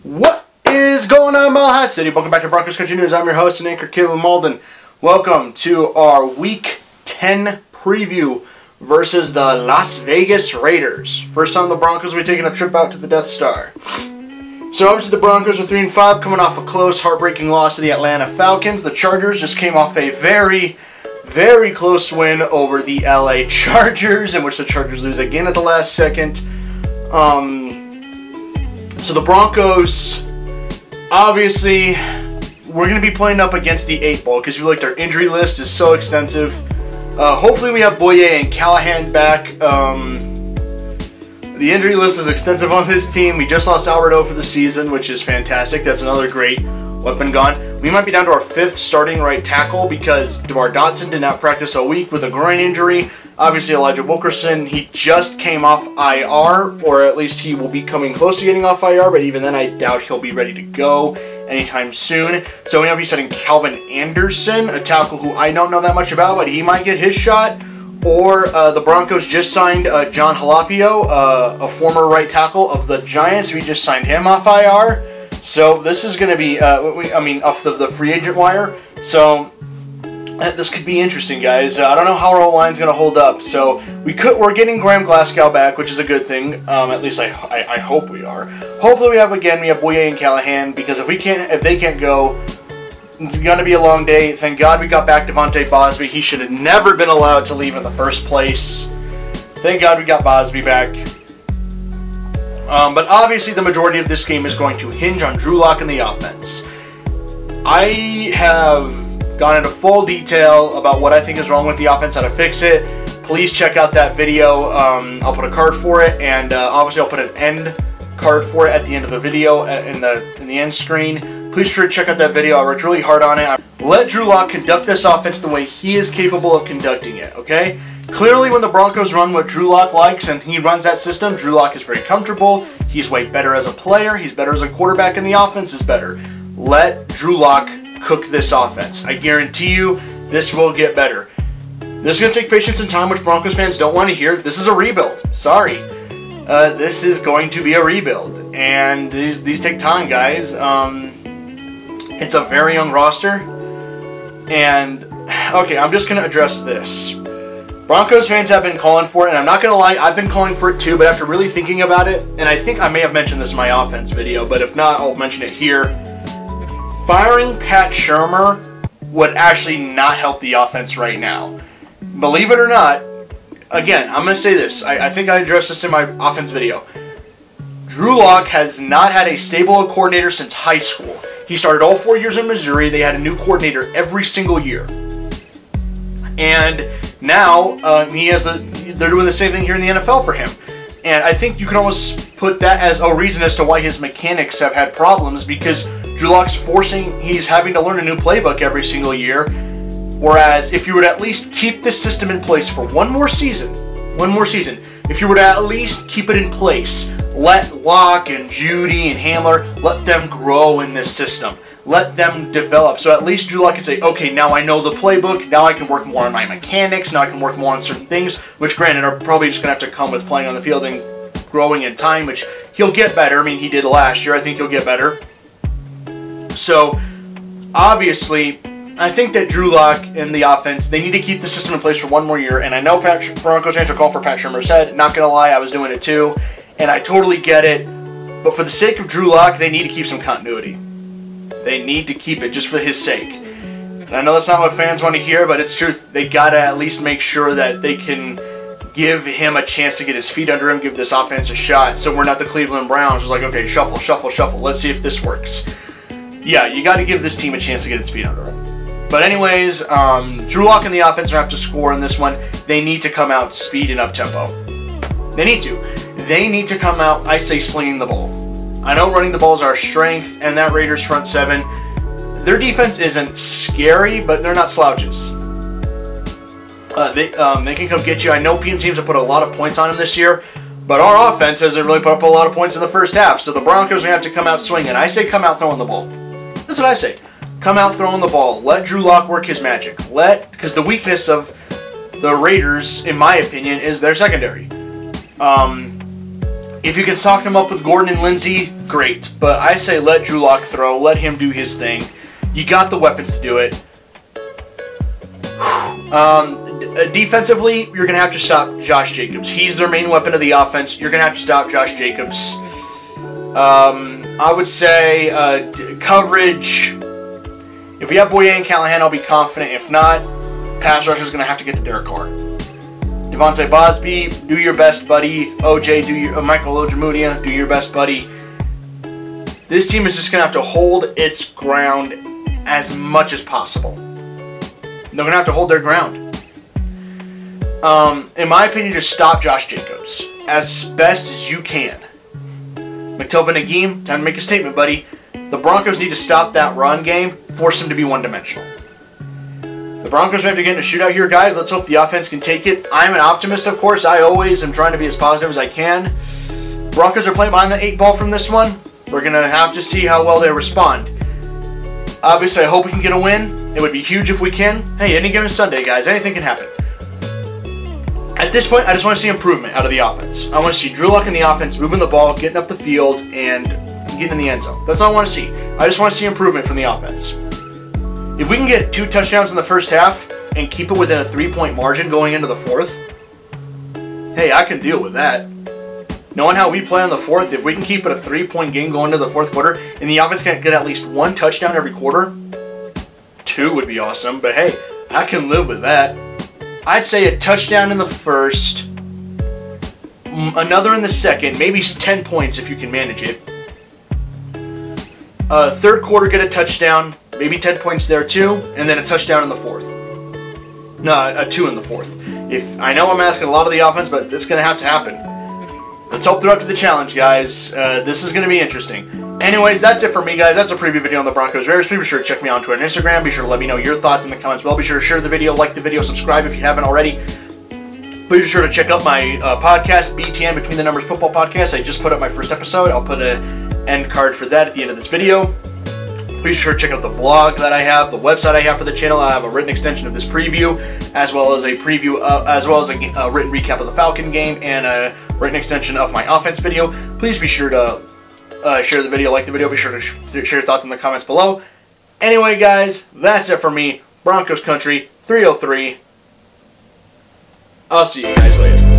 What is going on, Mile High City? Welcome back to Broncos Country News. I'm your host and anchor, Caleb Malden. Welcome to our Week 10 preview versus the Las Vegas Raiders. First time the Broncos will be taking a trip out to the Death Star. So obviously the Broncos are 3-5, coming off a close, heartbreaking loss to the Atlanta Falcons. The Chargers just came off a very close win over the LA Chargers, in which the Chargers lose again at the last second. So the Broncos, obviously, we're going to be playing up against the 8-ball because you feel like their injury list is so extensive. Hopefully we have Boye and Callahan back. The injury list is extensive on this team. We just lost Alberto for the season, which is fantastic. That's another great weapon gone. We might be down to our 5th starting right tackle because DeMar Dotson did not practice a week with a groin injury. Obviously, Elijah Wilkerson, he just came off IR, or at least he will be coming close to getting off IR, but even then I doubt he'll be ready to go anytime soon. So we might be setting Calvin Anderson, a tackle who I don't know that much about, but he might get his shot. Or the Broncos just signed John Halapio, a former right tackle of the Giants. We just signed him off IR. So this is going to be, off the free agent wire. So this could be interesting, guys. I don't know how our O-line's going to hold up. So we're getting Graham Glasgow back, which is a good thing. At least I hope we are. Hopefully we have Boye and Callahan, because if they can't go, it's going to be a long day. Thank God we got back Devontae Bosby. He should have never been allowed to leave in the first place. Thank God we got Bosby back. But obviously the majority of this game is going to hinge on Drew Lock and the offense. I have gone into full detail about what I think is wrong with the offense, how to fix it. Please check out that video. I'll put a card for it, and obviously I'll put an end card for it at the end of the video in the end screen. Please check out that video. I worked really hard on it. Let Drew Lock conduct this offense the way he is capable of conducting it, okay? Clearly, when the Broncos run what Drew Lock likes and he runs that system, Drew Lock is very comfortable. He's way better as a player. He's better as a quarterback, and the offense is better. Let Drew Lock cook this offense. I guarantee you this will get better. This is going to take patience and time, which Broncos fans don't want to hear. This is a rebuild. Sorry. This is going to be a rebuild. And these take time, guys. It's a very young roster. And, okay, I'm just going to address this. Broncos fans have been calling for it, and I'm not going to lie, I've been calling for it too, but after really thinking about it, and I think I may have mentioned this in my offense video, but if not, I'll mention it here. Firing Pat Shurmur would actually not help the offense right now. Believe it or not, again, I'm going to say this. I think I addressed this in my offense video. Drew Lock has not had a stable coordinator since high school. He started all 4 years in Missouri. They had a new coordinator every single year. And now they're doing the same thing here in the NFL for him. And I think you can almost put that as a reason as to why his mechanics have had problems, because Drew Lock's he's having to learn a new playbook every single year. Whereas if you were to at least keep this system in place for one more season, if you were to at least keep it in place, let Locke and Judy and Handler, let them grow in this system. Let them develop. So at least Drew Lock can say, okay, now I know the playbook. Now I can work more on my mechanics. Now I can work more on certain things, which granted are probably just going to have to come with playing on the field and growing in time, which he'll get better. I mean, he did last year. I think he'll get better. So obviously, I think that Drew Lock and the offense, they need to keep the system in place for one more year. And I know Broncos fans are calling for Pat Shurmur's head. Not going to lie, I was doing it too. And I totally get it. But for the sake of Drew Lock, they need to keep some continuity. They need to keep it just for his sake. And I know that's not what fans want to hear, but it's truth. They got to at least make sure that they can give him a chance to get his feet under him, give this offense a shot. So we're not the Cleveland Browns. It's like, okay, shuffle, shuffle, shuffle. Let's see if this works. Yeah, you got to give this team a chance to get its feet under him. But anyways, Drew Lock and the offense are have to score in this one. They need to come out speed and up tempo. They need to. They need to come out, I say, slinging the ball. I know running the ball is our strength, and that Raiders front seven, their defense isn't scary, but they're not slouches. They can come get you. I know teams have put a lot of points on them this year, but our offense hasn't really put up a lot of points in the first half, so the Broncos are going to have to come out swinging. I say come out throwing the ball. That's what I say. Come out throwing the ball. Let Drew Lock work his magic. Because the weakness of the Raiders, in my opinion, is their secondary. If you can soften him up with Gordon and Lindsey, great. But I say let Drew Lock throw. Let him do his thing. You got the weapons to do it. Defensively, you're going to have to stop Josh Jacobs. He's their main weapon of the offense. You're going to have to stop Josh Jacobs. I would say coverage. If we have Boye and Callahan, I'll be confident. If not, pass rush is going to have to get to Derek Carr. Devontae Bosby, do your best, buddy. OJ, Michael Ojemudia, do your best, buddy. This team is just going to have to hold its ground as much as possible. They're going to have to hold their ground. In my opinion, just stop Josh Jacobs as best as you can. McTelvin Agim, time to make a statement, buddy. The Broncos need to stop that run game, force them to be one-dimensional. The Broncos have to get in a shootout here, guys. Let's hope the offense can take it. I'm an optimist, of course. I always am trying to be as positive as I can. Broncos are playing behind the 8 ball from this one. We're going to have to see how well they respond. Obviously, I hope we can get a win. It would be huge if we can. Hey, any given Sunday, guys, anything can happen. At this point, I just want to see improvement out of the offense. I want to see Drew Lock in the offense, moving the ball, getting up the field, and getting in the end zone. That's all I want to see. I just want to see improvement from the offense. If we can get 2 touchdowns in the first half and keep it within a 3-point margin going into the fourth, hey, I can deal with that. Knowing how we play on the fourth, if we can keep it a 3-point game going into the fourth quarter, and the offense can get at least 1 touchdown every quarter, 2 would be awesome, but hey, I can live with that. I'd say a touchdown in the first, another in the second, maybe 10 points if you can manage it. Third quarter, get a touchdown, maybe 10 points there too, and then a touchdown in the fourth. No, a 2 in the fourth. I know I'm asking a lot of the offense, but it's going to have to happen. Let's hope they're up to the challenge, guys. This is going to be interesting. Anyways, that's it for me, guys. That's a preview video on the Broncos Bears. Please be sure to check me out on Twitter and Instagram. Be sure to let me know your thoughts in the comments below. Be sure to share the video, like the video, subscribe if you haven't already. Please be sure to check out my podcast, BTN, Between the Numbers Football Podcast. I just put up my first episode. I'll put an end card for that at the end of this video. Please be sure to check out the blog that I have, the website I have for the channel. I have a written extension of this preview, as well as a preview, as well as a written recap of the Falcon game, and a written extension of my offense video. Please be sure to share the video, like the video. Be sure to share your thoughts in the comments below. Anyway, guys, that's it for me. Broncos Country 303. I'll see you guys later.